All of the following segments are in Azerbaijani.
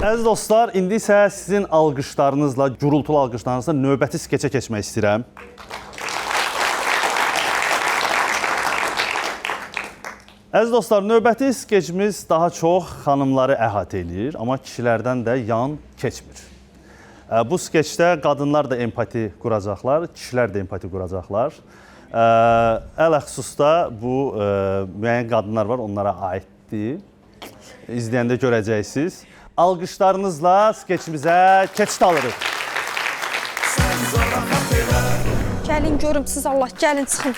Əziz dostlar, indi isə sizin alqışlarınızla, gürültülü alqışlarınızla növbəti skeçə keçmək istəyirəm. Əziz dostlar, növbəti skeçimiz daha çox xanımları əhatə edir, amma kişilərdən də yan keçmir. Bu skeçdə qadınlar da empati quracaqlar, kişilər də empati quracaqlar. Ələxüsusda bu müəyyən qadınlar var, onlara aiddir. İzləyəndə görəcəksiniz. Alqışlarınızla skeçimizə keçid alırıq. Gəlin görüm siz Allah, gəlin çıxın.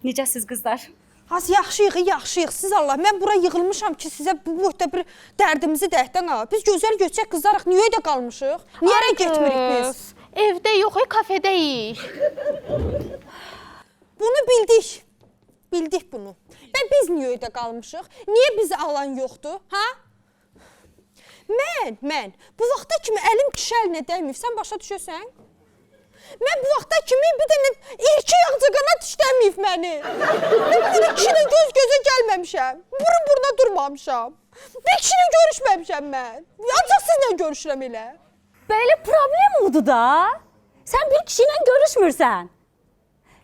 Necəsiz qızlar? Az yaxşıyıq, yaxşıyıq. Siz Allah, mən bura yığılmışam ki, sizə bu boyda bir dərdimizi dəhdən ha. Biz gözəl göçək qızlarıq, niyə öyle qalmışıq? Niyə ərə getmirik biz? Evdə yox, kafedəyik. Bunu bildik. Bildik bunu. Və biz niyə öyle qalmışıq? Niyə bizi alan yoxdur, ha? Mən bu vaxta kimi əlim kişi əlinə dəyməyib, sən başa düşürsən? Mən bu vaxta kimi bir dənə ilki yağcıqana dişləməyib məni. Mən bir kişilə göz-gözə gəlməmişəm. Burun-buruna durmamışam. Bir kişilə görüşməmişəm mən. Ancaq sizlə görüşürəm elə. Belə problem oldu da. Sən bir kişi ilə görüşmürsən.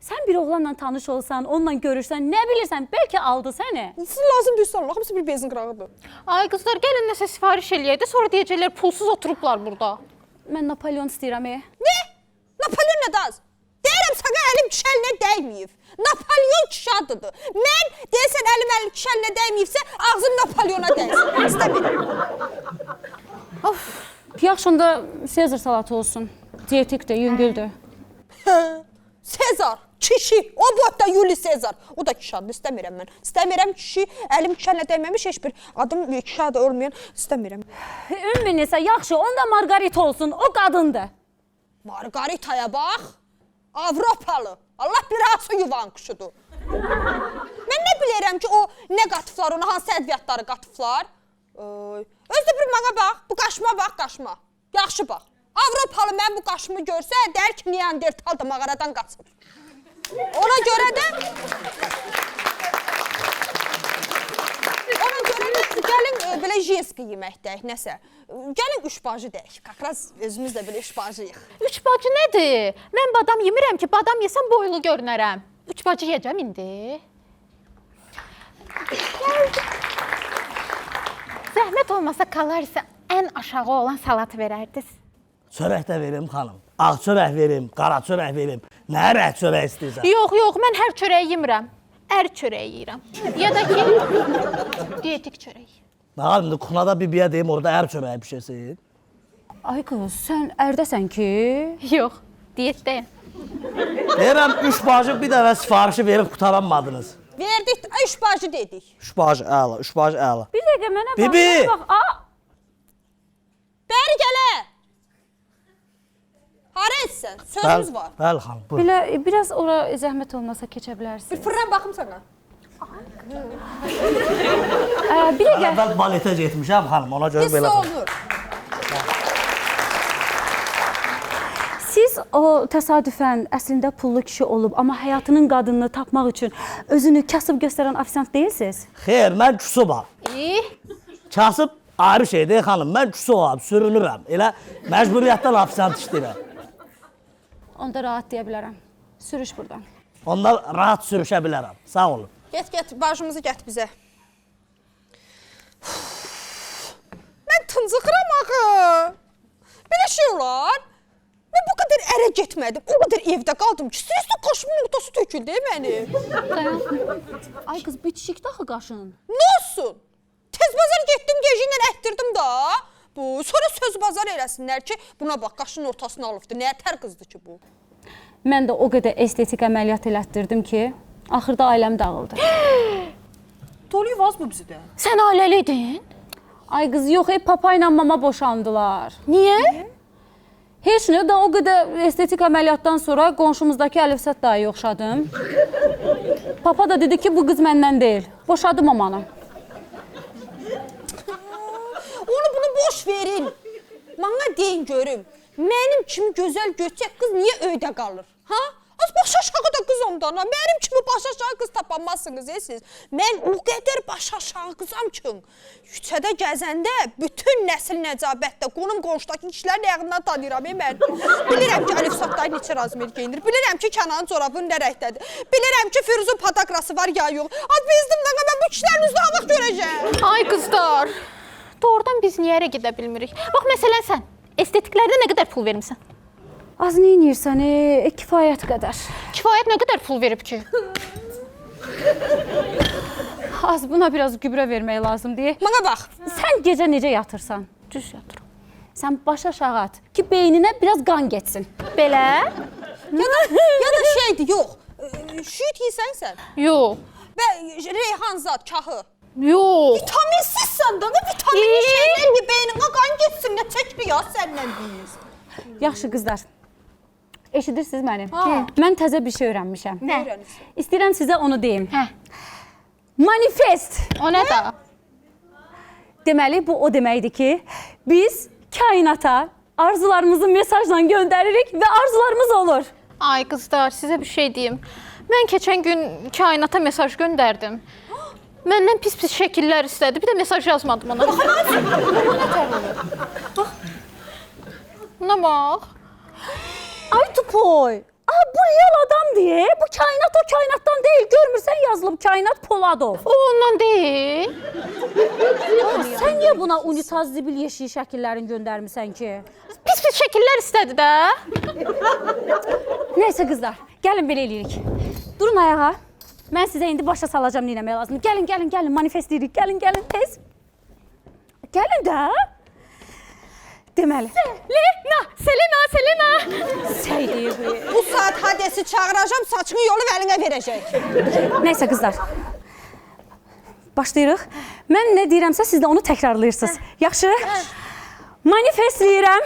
Sən bir oğlanla tanış olsan, onunla görürsən, nə bilirsən, bəlkə aldı səni. Siz lazım deyirsən Allah, hamısı bir bezin qırağıdır. Ay qızlar, gəlin nəsə sifariş eləyək də, sonra deyəcəklər pulsuz oturublar burada. Mən Napolyon istəyirəm. Ne? Napolyon nə daz? Deyirəm sana əlim kişi əlinə dəyməyib. Napolyon kişi adıdır. Mən deyirsən əlim kişi əlinə dəyməyibsə, ağzım Napolyona dəysin. İstəmirəm. Of, yaxşı onda Sezar salatı olsun. Dietikdir, yüngüldür. Sezar, kişi, o boyda Yuli Sezar. O da kişi adı, istəmirəm mən. İstəmirəm kişi, əlim kişi əlinə dəyməmiş heç bir adım kişi adı olmayan istəmirəm. Ümmü isə yaxşı, onda Margarita olsun, o qadındır. Margaritaya bax, Avropalı. Allah birası yuvan kuşudur. Mən nə bilirəm ki, o nə qatıflar, ona hansı ədviyyatları qatıflar? Özdə bir mənə bax, bu qaşıma bax, qaşıma. Yaxşı bax. Avropalı mən bu qaşımı görsə, deyər ki, Neandertal da mağaradan qaçıb. Ona görə də gəlin belə jenski yemək deyək, nəsə. Gəlin üçbacı deyək. Kakraz özümüz də belə üçbacıyıq. Üç bacı nədir? Mən badam yemirəm ki, badam yesəm boylu görünərəm. Üç bacı yeyəcəm indi. Zəhmət olmasa kalarsa ən aşağı olan salatı verərdiniz. Çörək də verim xanım. Ağ çörək verim, qara çörək verim. Nə rəht çörək istəyirsən? Yox, mən hər çörəyi yemirəm. Ər çörəyi yeyirəm. Ya da ki, dietik çörək. Məğal, indi Kunada bibiyə deyim, orada ər çörəyi pişirsin. Ay qız, sən ərdəsən ki? Yox, diyetdəyim. Deyirəm, üç bacı bir dəfə sifarişi verib qutaranmadınız. Verdik, üçbacı dedik. Üç bacı əla, üç bacı əla. Bir dəqiqə mənə bax. Bibi! Mənə bax. Bəri gələ. Hara etsən? Sözümüz var. Bəli xanım, buyur. Belə biraz ora zəhmət olmasa keçə bilərsən. Bir fırına baxım sana. Bir dəqiqə. Əvvəl baletə getmişəm xanım, ona görə Hiss belə. olur. Siz o təsadüfən əslində pullu kişi olub, amma həyatının qadınını tapmaq üçün özünü kasıb göstərən ofisant deyilsiniz? Xeyr, mən küsubam. Kasıb ayrı şeydir xanım, mən küsubam, sürünürəm. Elə məcburiyyətdən ofisant işləyirəm. Onda rahat deyə bilərəm. Sürüş buradan. Ondan rahat sürüşə bilərəm. Sağ olun. Get, bacımızı get bizə. Mən tıncıqıram axı. Belə şey olar. Mən bu qədər ərə getmədim, o qədər evdə qaldım ki, stresli qaşımın ortası töküldü mənim. Ay qız, bitişik daxı qaşın. Nə olsun? Tez bazar getdim, gecə əkdirdim da. Bu, sonra söz bazar eləsinlər ki, buna bax, qaşının ortasını alıbdı. Nəyə tər qızdı ki bu? Mən də o qədər estetik əməliyyat elətdirdim ki, axırda ailəm dağıldı. Toluyu vaz bu bizi də. Sən ailəliydin? Ay qız, yox, papa ilə mama boşandılar. Niyə? Heç nə, da o qədər estetik əməliyyatdan sonra qonşumuzdakı Əlifsət dayı oxşadım. Papa da dedi ki, bu qız məndən deyil. Boşadı mamanı. Onu bunu boş verin. Bana deyin görüm. Mənim kimi gözəl göçək qız niyə öydə qalır? Ha? Az baş aşağı da qız ondan. Mənim kimi baş aşağı qız tapanmazsınız siz. Mən o qədər baş aşağı qızam ki, küçədə gəzəndə bütün nəsil nəcabətdə qonum qonşudakı kişilərin ayağından tanıyıram mən. Bilirəm ki, Əlif Sattay neçə razmer geyinir. Bilirəm ki, Kənanın corabı nə rəngdədir. Bilirəm ki, Firuzun patakrası var ya yox. Bezdim də mən bu kişilərin üzrə vaxt görəcəm. Ay qızlar, doğrudan biz niyə ərə gedə bilmirik? Bax, məsələn sən, estetiklərdə nə qədər pul vermisən? Az nə edirsən, kifayət qədər. Kifayət nə qədər pul verib ki? Az buna biraz gübrə vermək lazımdır. Mənə bax. Sən gecə necə yatırsan? Düz yatıram. Sən baş aşağı at ki, beyninə biraz qan getsin. Belə? Ya da şeydir, yox. Şüyüt yiysən sən. Yox. Və reyhan zat, kahı. Yox. Vitaminsizsən də, vitaminli şeydən ki, beyninə qan getsin, nə çəkir ya səndən biz. Yaxşı qızlar. Eşidirsiniz məni? Mən təzə bir şey öyrənmişəm. Nə? İstəyirəm sizə onu deyim. Hə. Manifest. O nə da? Deməli, bu o deməkdir ki, biz kainata arzularımızı mesajla göndəririk və arzularımız olur. Ay qızlar, sizə bir şey deyim. Mən keçən gün kainata mesaj göndərdim. Məndən pis-pis şəkillər istədi. Bir də mesaj yazmadım ona. Buna bax. Ay tupoy. Bu real adam diye. Bu kainat o kainattan değil. Görmürsən yazılıb kainat Poladov. O ondan deyil. Sən niyə buna unitaz zibil yeşil şəkillərini göndərmisən ki? Pis-pis şəkillər istədi də. Nəysə qızlar, gəlin belə eləyirik. Durun ayağa. Mən sizə indi başa salacağam nə eləmək lazım. Gəlin, manifest edirik. Gəlin, tez. Gəlin də. Deməli. Selena. Seydi. Bu saat Hadesi çağıracağım, saçını yolu əlinə verəcək. Nəysə qızlar. Başlayırıq. Mən nə deyirəmsə siz də onu təkrarlayırsınız. Yaxşı? Manifestləyirəm.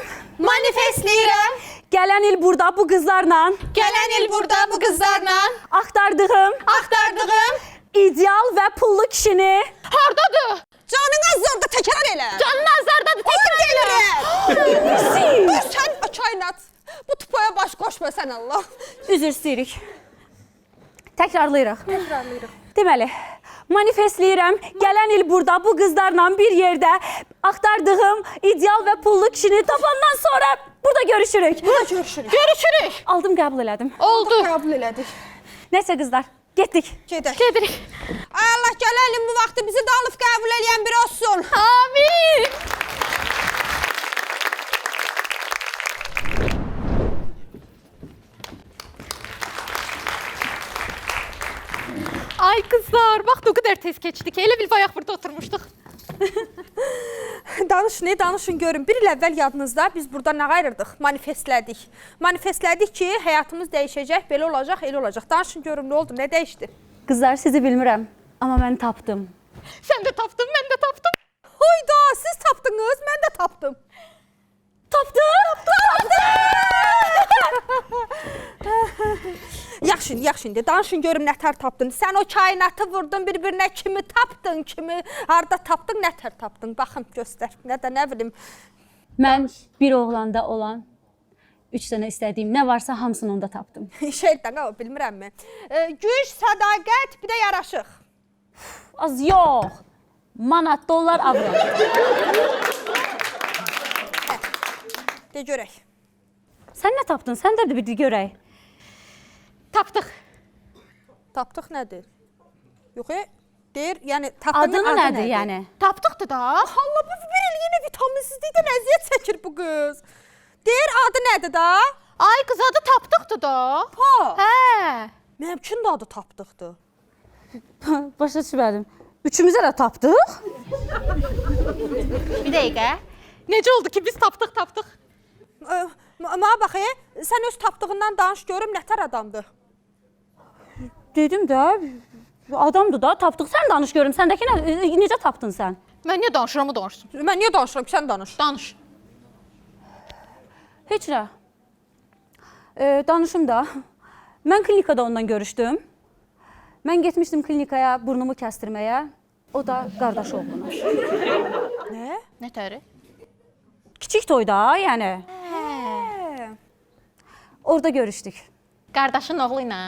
Gələn il burada bu qızlarla axtardığım ideal və pullu kişini Hardadır? Canın azarda təkrar elə. Canın azardadır. Təkrar elə. Sən kainat. Bu tupoya baş qoşma sən Allah. Üzr istəyirik. Təkrarlayırıq. Deməli, manifestləyirəm. Gələn il burada bu qızlarla bir yerdə axtardığım ideal və pullu kişini tapandan sonra burada görüşürük. Görüşürük. Aldım, qəbul elədim. Oldu. Qəbul elədik. Nəysə qızlar, getdik. Gedirik. Ay Allah, gələlim bu vaxtı bizi də alıb qəbul eləyən biri olsun. Amin. Ay kızlar, vaxt o qədər tez keçdi ki, elə bil bayaq burada oturmuşduq. Danışın görün. Bir il əvvəl yadınızda biz burada nə qayırdıq? Manifestlədik. Manifestlədik ki, həyatımız dəyişəcək, belə olacaq, elə olacaq. Danışın görün, nə oldu, nə dəyişdi? Qızlar, sizi bilmirəm, amma mən tapdım. Sən də tapdın, mən də tapdım. Hayda, siz tapdınız, mən də tapdım. Tapdım. Yaxşı, indi danışın görüm nətər tapdın. Sən o kainatı vurdun bir-birinə, kimi tapdın, harda tapdın, nətər tapdın? Baxın, göstər. Nə bilim. Mən bir oğlanda olan 3 dənə istədiyim nə varsa hamısını onda tapdım. Şeydən, bilmirəmmi? Güc, sədaqət, bir də yaraşıq. Az yox. Manat, dollar, avro. De görək. Sən nə tapdın? Sən də bir görək. Tapdıq. Tapdıq nədir? Yox, deyir, yəni tapdığın Adını nədir yəni? Tapdıqdır da. Allah, bu bir il yenə vitaminsizlikdən əziyyət çəkir bu qız. Deyir, adı nədir da? Ay qız, adı tapdıqdır da. Ha. Hə. Mənim üçün də adı tapdıqdır. Başa düşmədim. Üçümüzə də tapdıq. Bir dəqiqə. Necə oldu ki, biz tapdıq? Mənə bax, sən öz tapdığından danış görüm nətər adamdır. Dedim də, adamdır da, tapdıq. Sən danış görüm, səndəki necə tapdın sən? Mən niyə danışıram, o danışsın. Mən niyə danışıram ki, sən danış. Danış. Heç nə. Danışım da. Mən klinikada ondan görüşdüm. Mən getmişdim klinikaya burnumu kəstirməyə. O da qardaş oğluna. Nə? Nətəri? Kiçik toyda, yəni. Orada görüşdük. Qardaşın oğlu ilə?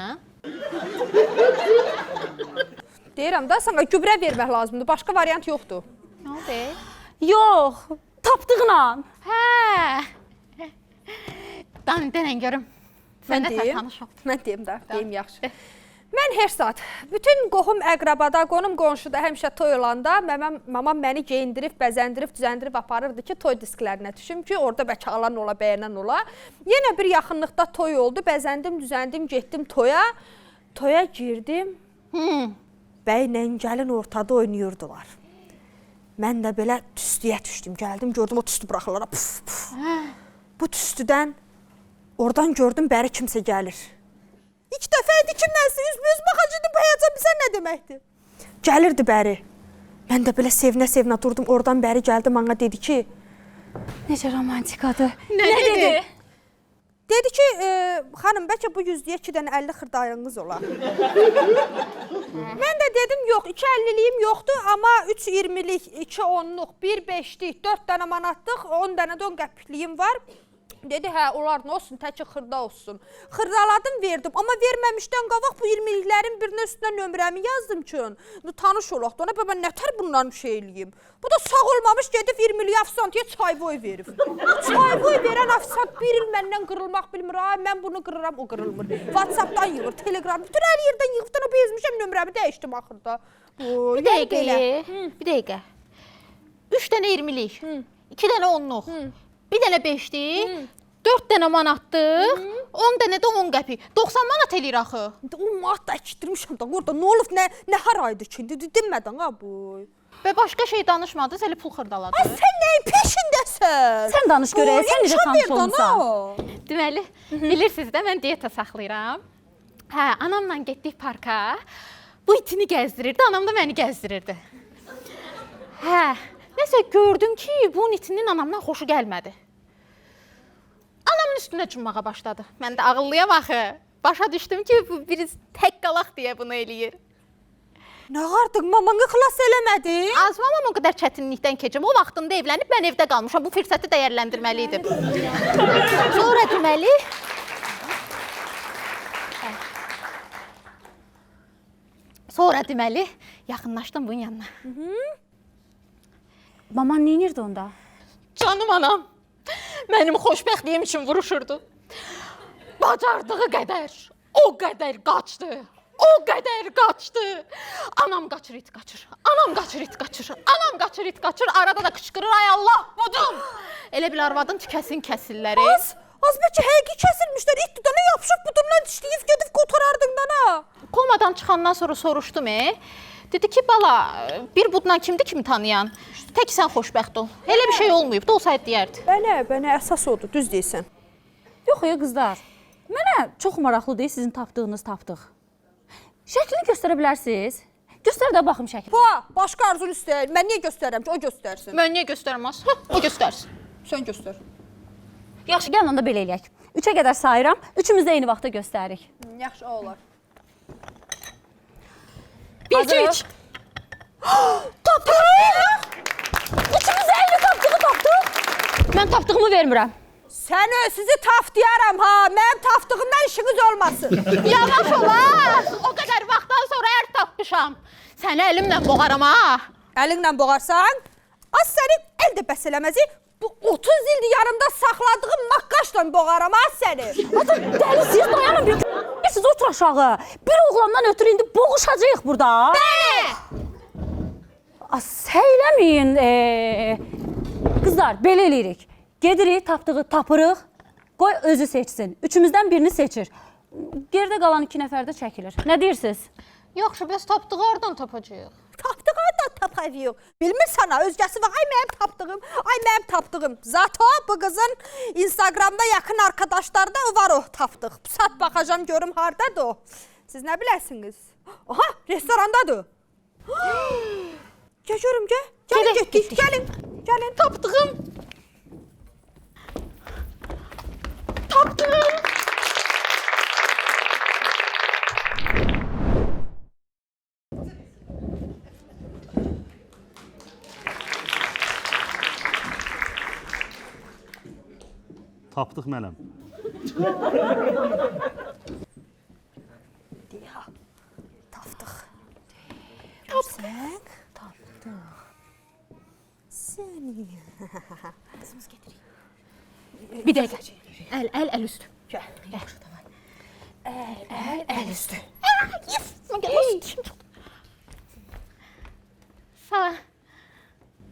Deyirəm da, sana gübrə vermək lazımdır. Başqa variant yoxdur. Nə oldu? Yox, tapdıqla. Hə. Denən görüm. Sən də deyim. tanış ol. Mən deyim də, deyim yaxşı. Mən hər saat bütün qohum əqrabada, qonum qonşuda həmişə toy olanda mamam məni geyindirib, bəzəndirib, düzəndirib aparırdı ki, toy disklərinə düşüm ki, orada bəlkə alan ola, bəyənən ola. Yenə bir yaxınlıqda toy oldu, bəzəndim, düzəndim, getdim toya. Toya girdim. Bəylə gəlin ortada oynayırdılar. Mən də belə tüstüyə düşdüm, gəldim, gördüm o tüstü buraxırlar. Puf, puf. Bu tüstüdən oradan gördüm bəri kimsə gəlir. İlk dəfə idi ki, mənsə üzmüz baxacaqdım, bu həyata bizə nə deməkdir? Gəlirdi bəri. Mən də belə sevinə-sevinə durdum, oradan bəri gəldi, bana dedi ki... Necə romantikadır. Nə dedi? Dedi ki, xanım, bəlkə bu 100-yə 2 dənə 50 xırdayınız olar. Mən də dedim, yox, 2 50-liyim yoxdur, amma 3 20-lik, 2 10-luq, 1 5-lik, 4 dənə manatlıq, 10 dənə də 10 qəpikliyim var. Dedi, hə, onlar nə olsun, təki xırda olsun. Xırdaladım, verdim. Amma verməmişdən qabaq bu 20-liklərin birinin üstünə nömrəmi yazdım ki, tanış olaq da ona, mən nətər bundan şey eləyim. Bu da sağ olmamış, gedib 20-liyə afisantiyyə çayvoy verib. Çayvoy verən afisant bir il məndən qırılmaq bilmir, mən bunu qırıram, o qırılmır. WhatsApp-dan yığır, Telegram, bütün hər yerdən yığıbdan o bezmişəm, nömrəmi dəyişdim axırda. Bir dəqiqə. 3 dənə 20-lik, 2 dənə 10-luq. Bir dənə 5'lik, 4 dənə manatlıq, 10 dənə də 10 qəpik. 90 manat eləyir axı. 10 manat da əkdirmişəm da, orada nə olub, nə haraydı ki, demədən ha bu. Və başqa şey danışmadınız, elə pul xırdaladınız. Ay, sən nəyin peşindəsən? Sən danış görək, sən necə tanış olmuşsan? Deməli, bilirsiniz də, mən diyeta saxlayıram. Hə, anamla getdik parka, bu itini gəzdirirdi, anam da məni gəzdirirdi. Hə, nəsə gördüm ki, bunun itinin anamdan xoşu gəlmədi. Anamın üstünə cummağa başladı. Mən də ağıllıyam axı. Başa düşdüm ki, bu biri tək qalaq deyə bunu eləyir. Nə artıq, mamanı xilas eləmədin? Az mamam o qədər çətinlikdən keçim. O vaxtında evlənib, mən evdə qalmışam. Bu fürsəti dəyərləndirməli idim. Sonra deməli, yaxınlaşdım bunun yanına. Maman neynirdi onda? Canım anam, mənim xoşbəxtliyim üçün vuruşurdu. Bacardığı qədər, o qədər qaçdı. O qədər qaçdı. Anam qaçır, it qaçır. Anam qaçır, it qaçır. Anam qaçır, it qaçır. Arada da qışqırır, ay Allah, budum. Elə bil arvadın tükəsin kəsirləri. Az bəlkə həqiqi kəsilmişlər. İt dudana yapışıb budumdan dişləyib gedib qotarardın ha. Komadan çıxandan sonra soruşdum. Dedi ki, bala, bir budla kimdir kimi tanıyan? Tək sən xoşbəxt ol. Elə bir şey olmayıb da olsaydı deyərdi. Bənə əsas odur, düz deyirsən. Yox ya qızlar, mənə çox maraqlı deyil sizin tapdığınız tapdıq. Şəklini göstərə bilərsiniz? Göstər də baxım şəklini. Başqa arzun istəyir. Mən niyə göstərəm ki, o göstərsin. Mən niyə göstərməz? O göstərsin. Sən göstər. Yaxşı, gəlin onda belə eləyək. 3-ə qədər sayıram, üçümüz də eyni vaxtda göstəririk. Yaxşı, o olar. 1, 2, 3. Tapdıq! Üçümüz də eyni tapdığı tapdıq. Mən tapdığımı vermirəm. Sən sizi taftiyaram ha. Mənim tafdığımdan işiniz olmasın. Yavaş olar. O qədər vaxtdan sonra ər tapmışam. Səni əlimlə boğaram ha. Əlinlə boğarsan, az səni əl də bəs eləməzi. Bu 30 ildir yanımda saxladığım maqqaşla boğaram ha səni. Ata, dəlisiz, dayanın bir siz otur aşağı. Bir oğlandan ötürü indi boğuşacağıq burada. Bəli. Seyləməyin. Qızlar, belə eləyirik. Gedirik, tapdığı tapırıq, qoy özü seçsin. Üçümüzdən birini seçir. Gerdə qalan 2 nəfər də çəkilir. Nə deyirsiniz? Yaxşı, bəs tapdığı oradan tapacağıq. Tapdığı da tapacağıq. Bilmirsən ha, özgəsi var. Ay mənim tapdığım, ay mənim tapdığım. Zato bu qızın Instagramda yaxın arkadaşlarda var o tapdıq. Bu saat baxacam görüm hardadır o. Siz nə biləsiniz? Aha, restorandadır. Gəl görüm, gəl. Gəlin getdik, gəlin. Gəlin. Tapdığım. Tapdığım. Tapdıq mənəm. Sən tapdın. Səni. Bir dəqiqə. Əl üstü. Gəl. Yaxşı, tamam. Əl üstü. Yes! Şimdi Salam.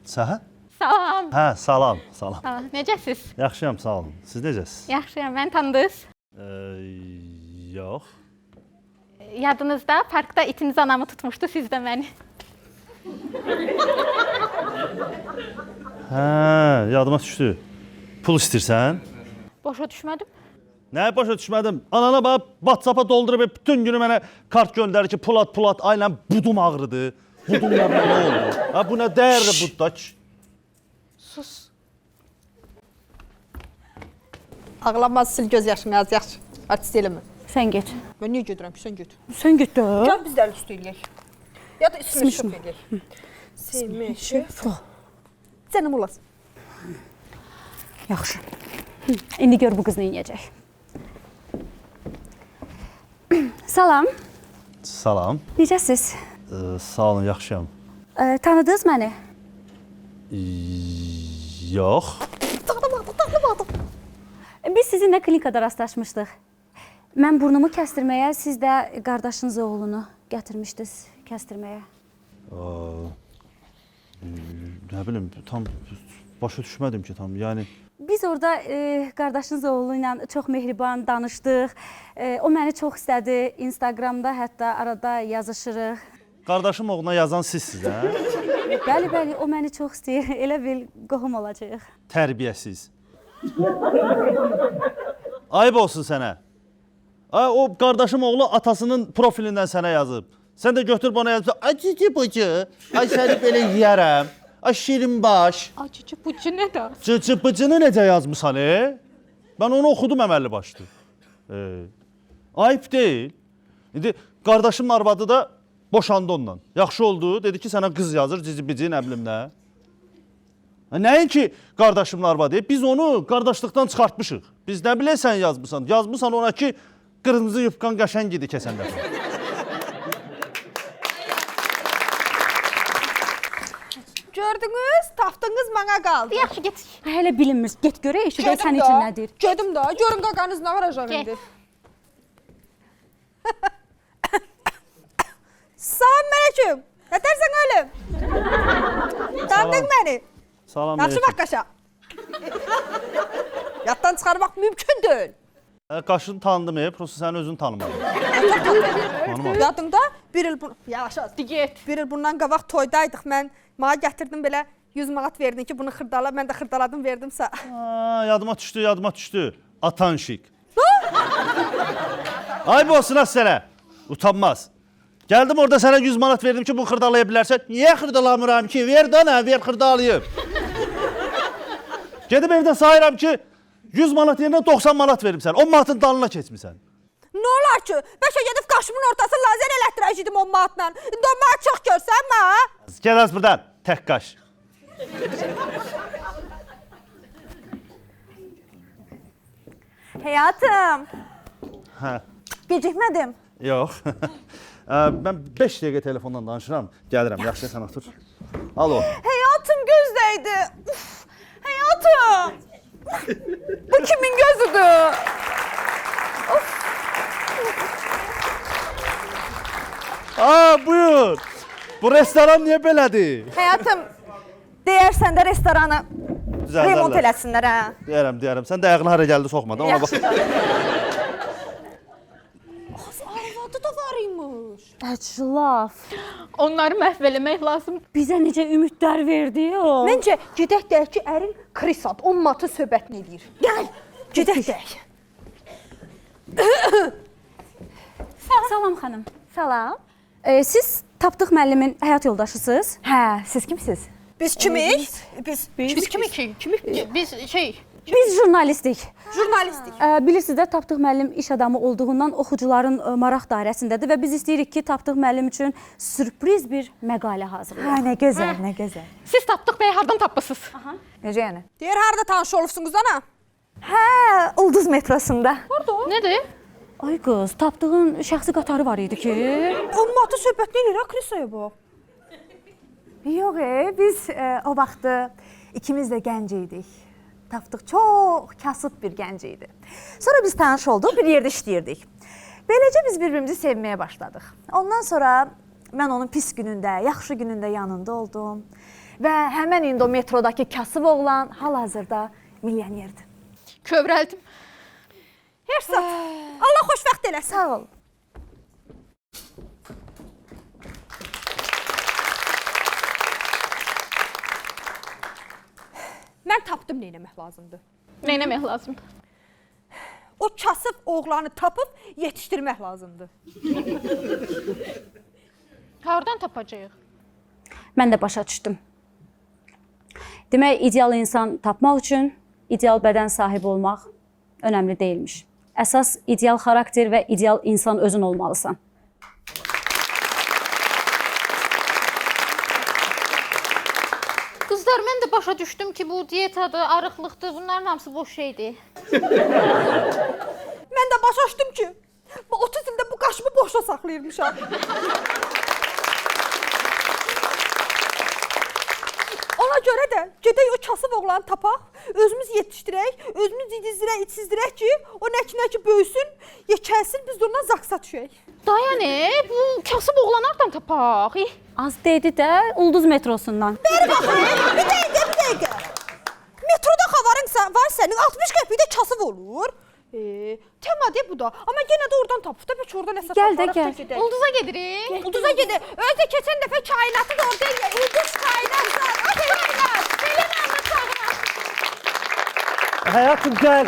Səhər? Salam. Hə, salam, salam. Salam. Necəsiz? Yaxşıyam, sağ olun. Siz necəsiz? Yaxşıyam. Məni tanıdınız? Yox. Yadınızda parkda itiniz anamı tutmuşdu, siz də məni. Hə, yadıma düşdü. Pul istəyirsən? Boşa düşmədim. Nə başa düşmədim? Anana bax WhatsApp-a doldurub bütün günü mənə kart göndərir ki, pul at, ailəm budum ağrıdı. Budumlarına nə oldu? Ha bu nə dəyərli buddaç? Sus. Ağlamaz, sil göz yaşını az yaxşı. Artist eləmə. Sən get. Mən niyə gedirəm ki, sən get. Sən get də. Gəl biz də əl üstü eləyək. Ya da ismi şöp eləyək. Smeşöf. Canım olasın. Yaxşı. İndi gör bu qız nə edəcək. Salam. Salam. Necəsiz? Sağ olun, yaxşıyam. Tanıdınız məni? Yox. Biz sizinlə klinikada rastlaşmışdıq. Mən burnumu kəstirməyə, siz də qardaşınız oğlunu gətirmişdiniz kəstirməyə. Nə bilim, tam başa düşmədim ki, tam. Yəni Biz orada qardaşınız oğlu ilə çox mehriban danışdıq. O məni çox istədi. Instagramda hətta arada yazışırıq. qardaşım oğluna yazan sizsiz, hə? Bəli, bəli, o məni çox istəyir. Elə bil qohum olacağıq. Tərbiyəsiz. Ayıb olsun sənə. Ay, o qardaşım oğlu atasının profilindən sənə yazıb. Sən də götürüb ona yazıb, ay cici bıcı, ay səni belə yeyərəm, ay şirin baş. Acıcı bucu nə də? Cici bıcını necə yazmısan, Mən onu oxudum əməlli başlı. Ayıb deyil. İndi qardaşımın arvadı da boşandı ondan. Yaxşı oldu, dedi ki, sənə qız yazır, cici bıcı, nə bilim nə. Nəinki qardaşımın arvadı, biz onu qardaşlıqdan çıxartmışıq. Biz nə bilək sən yazmısan? Yazmısan ona ki, qırmızı yufqan qəşəng idi kəsən dəfə. Gördünüz, tapdınız mənə qaldı. Yaxşı get. Hələ bilinmir. Get görək, eşidək sən üçün nədir. Gedim də, görün qaqanız nə varacaq Get. indi. Salam aleyküm. Nətərsən ölüm? Tanıdın məni? Salam. Yaxşı bax qaşa. Yaddan çıxarmaq mümkün deyil. Qaşını tanıdım, prosta sənin özünü tanımadım. Yadında bir il yavaş az. Get. Bir il bundan qabaq toydaydıq. Mən mənə gətirdim belə 100 manat verdin ki, bunu xırdala. Mən də xırdaladım, verdimsə. Yadıma düşdü. Atan şik. Ayıb olsun az sənə. Utanmaz. Gəldim orada sənə 100 manat verdim ki, bunu xırdalaya bilərsən. Niyə xırdalamıram ki? Ver dana, ver xırdalayım. Gedib evdə sayıram ki, 100 manat yerinə 90 manat verim sən. 10 manatın dalına keçmisən. Nə olar ki? Bəlkə gedib qaşımın ortasını lazer elətdirəcəydim 10 manatla. İndi o mənə çox görsən mənə. Gəl az buradan, tək qaş. Həyatım. Hə, Gecikmədim. yox. Mən 5 dəqiqə telefondan danışıram. Gəlirəm, yaxşı sən otur. Alo. Həyatım gözdəydi. Uf, həyatım. Bu kimin gözüdür? Buyur. Bu restoran niyə belədir? Həyatım, deyərsən də restoranı Düzəldərlər. remont eləsinlər, hə? Deyərəm. Sən də ayağını hara gəldi soxmadan. Ona bax. Arvadı da var imiş. Əclaf. Onları məhv eləmək lazım. Bizə necə ümidlər verdi o. Məncə gedək deyək ki, ərin Krisat 10 manatı söhbətini eləyir. Gəl, gedək deyək. Salam xanım. Salam. Siz Tapdıq müəllimin həyat yoldaşısınız? Hə, siz kimsiniz? Biz kimik? Biz kimi ki? Biz Biz jurnalistik. Jurnalistik. Bilirsiniz də Tapdıq müəllim iş adamı olduğundan oxucuların maraq dairəsindədir və biz istəyirik ki, Tapdıq müəllim üçün sürpriz bir məqalə hazırlayaq. Hə, nə gözəl, nə gözəl. Siz Tapdıq bəyi hardan tapmısınız? Necə yəni? Deyir harda tanış olubsunuz ana? Hə, Ulduz metrosunda. Nədir? Ay qız, Tapdığın şəxsi qatarı var idi ki. 10 manatı söhbətini eləyir, Krisaya bax. Yox, biz o vaxtı ikimiz də gənc idik. Tapdıq, çox kasıb bir gənc idi. Sonra biz tanış olduq, bir yerdə işləyirdik. Beləcə biz bir-birimizi sevməyə başladıq. Ondan sonra mən onun pis günündə, yaxşı günündə yanında oldum. Və həmən indi o metrodakı kasıb oğlan hal-hazırda milyonerdir. Kövrəldim. Hersat, Allah xoşbəxt eləsin. Sağ ol. Mən tapdım nə etmək lazımdır. Nə etmək lazımdır? O kasıb oğlanı tapıb yetişdirmək lazımdır. Hardan tapacağıq? Mən də başa düşdüm. Demək, ideal insan tapmaq üçün ideal bədən sahibi olmaq önəmli deyilmiş. Əsas ideal xarakter və ideal insan özün olmalısan. Qızlar, mən də başa düşdüm ki, bu diyetadır, arıqlıqdır, bunların hamısı boş şeydir. Mən də başa düşdüm ki, bu 30 ildə bu qaşımı boşda saxlayırmışam. Ona görə də gedək o kasıb oğlanı tapaq, özümüz yetişdirək, özümüz yedizdirək, içizdirək ki, o nəki böyüsün, yekəlsin, biz də ondan zaksa düşək. Dayan, bu kasıb oğlan hardan tapaq? Az dedi də Ulduz metrosundan. Bir dəqiqə. Metroda xavarın var sənin, 60 qəpikdə kasıb olur. Tema de bu da. Amma yenə də oradan tapıb da, bəlkə oradan nəsə Gəl də taparıq da gəl. gedək. Ulduza gedirik. Ulduza gedək. Özdə keçən dəfə kainatı da orada ulduz kainatı. Kainat. Selin anlatağına. Həyatım gəl.